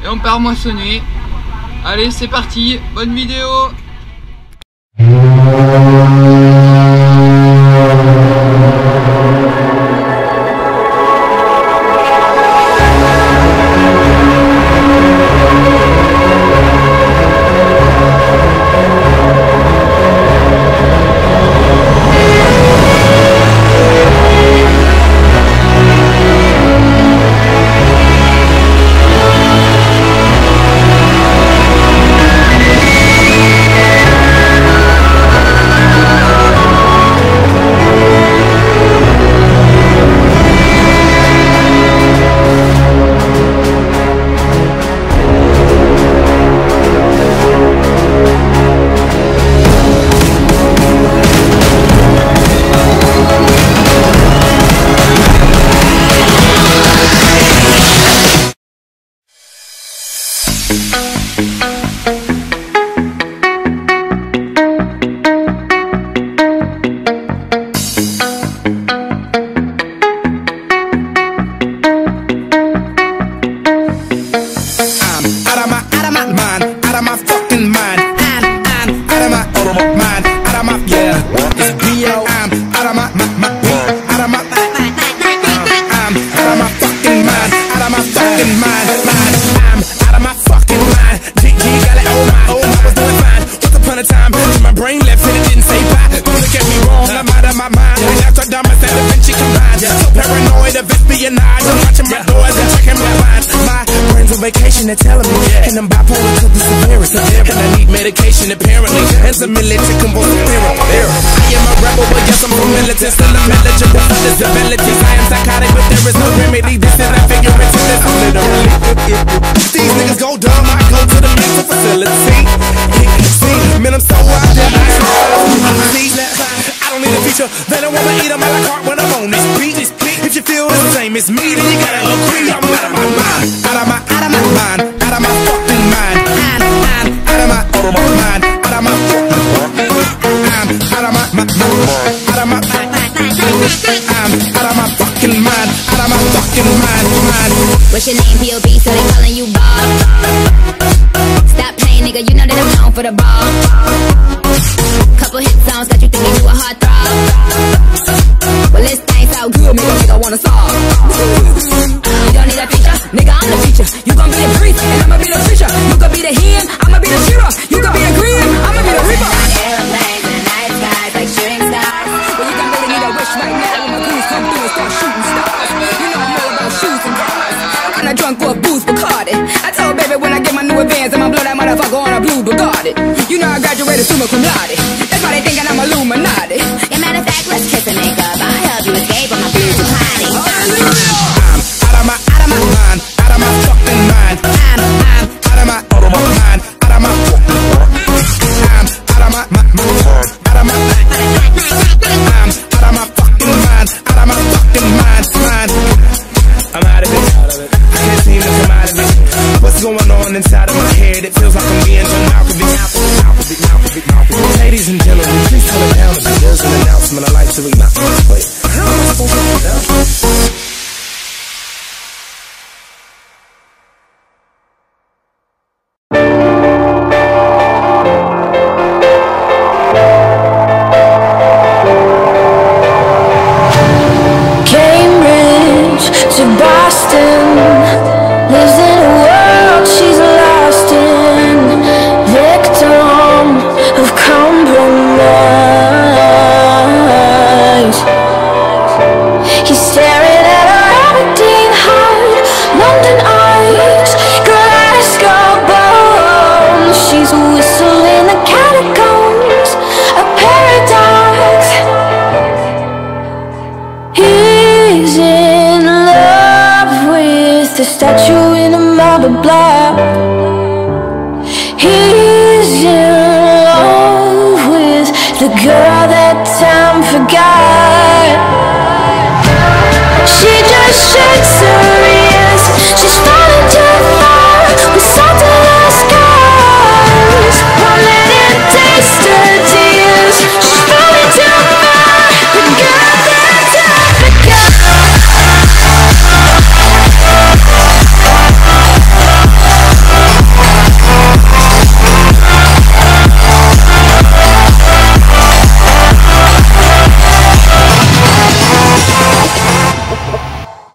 et on part moissonner. Allez, c'est parti, bonne vidéo. They're telling me, and I'm bipolar to the severest. And I need medication apparently, and some militant convulsive therapy. I am a rebel, but yes, I'm a militant, still I'm eligible for disabilities. I am psychotic, but there is no remedy. This is a figurative, this is literally. These niggas go dumb, I go to the mental facility. See, man, I'm so out there. I don't need a feature, they don't want to eat them a la carte when I'm on this beat. If you feel the same as me, then you gotta agree. I'm out of my mind, out of my mind, out of my fucking mind. Out of my mind, out of my fucking mind. Out of my out of my out of my fucking mind, out of my fucking mind. What's your name, P.O.B., so they calling you Bob? Stop playing, nigga, you know that I'm known for the ball. Couple hit songs got you thinking you a hot throb. Well, this thing so good, make a nigga wanna solve. You don't need a feature, nigga, I'm the feature. You gon' be the priest, and I'ma be the preacher. You gon' be the hen, I'ma be the shooter. You gon' be the green, I'ma be the reaper. Airplanes in the night skies like shooting stars. Well, you gon' really need a wish right now when my crews come through and start shooting stars. You know I'm all about shoes and bras. I'm not drunk for a booze Bacardi. I told baby when I get my new advance, I'ma blow that motherfucker on a blue Bugatti. You know I graduated summa cum laude. That's why they thinking I'm Illuminati. As a matter of fact, let's kiss and make up. I'll help you escape on my blues Bacardi. I'm out of my mind, out of my fucking mind. I'm out of my mind, out of my fucking mind. I'm out of my out of my I'm out of my fucking mind, out of my fucking mind. I'm out of it. I can't seem to come out of it. What's going on inside of my head? It feels like I'm being turned out. Ladies and gentlemen, please turn it down. There's an announcement I'd like to read now. Cambridge to Boston, lives in a world she's lost in, victim of compromise. He's staring at her Aberdeen heart, London eyes, Glasgow bones. She's whistling the catacombs, a paradox. He's in love with the statue in a marble block. He's in love with the girl that time forgot.